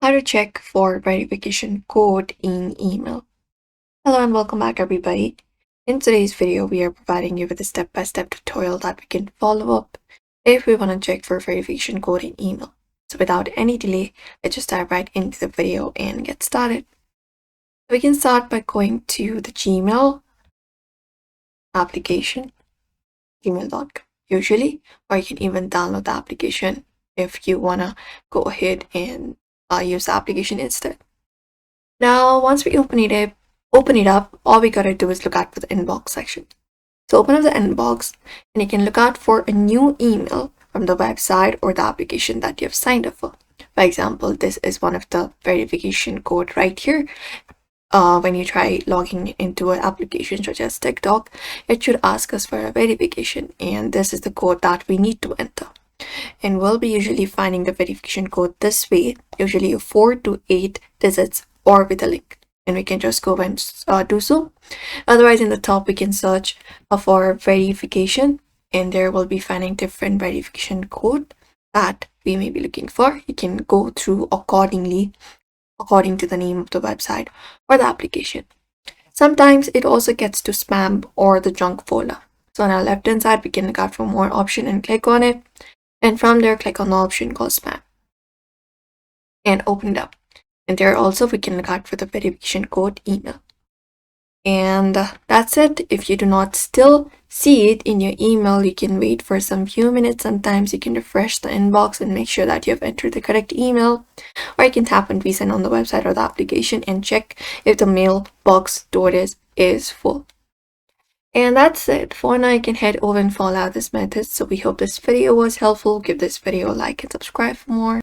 How to check for verification code in email. Hello and welcome back everybody. In today's video, we are providing you with a step-by-step tutorial that we can follow up if we want to check for verification code in email. So without any delay, let's just dive right into the video and get started. We can start by going to the Gmail application, gmail.com usually, or you can even download the application if you want to go ahead and use the application instead. Now, once we open it up, all we gotta do is look out for the inbox section. So open up the inbox and you can look out for a new email from the website or the application that you have signed up for. For example, this is one of the verification code right here. When you try logging into an application such as TikTok, it should ask us for a verification, and this is the code that we need to enter. And we'll be usually finding the verification code this way, usually 4 to 8 digits or with a link, and we can just go and do so. Otherwise, in the top we can search for verification, and there will be finding different verification code that we may be looking for. You can go through accordingly according to the name of the website or the application. Sometimes it also gets to spam or the junk folder. So on our left hand side, we can look out for more option and click on it, and from there click on the option called spam and open it up. And there also we can look out for the verification code email. And that's it. If you do not still see it in your email, you can wait for some few minutes. Sometimes you can refresh the inbox and make sure that you have entered the correct email, or you can tap and resend on the website or the application and check if the mailbox storage is full. And that's it. For now, you can head over and follow out this method. So we hope this video was helpful. Give this video a like and subscribe for more.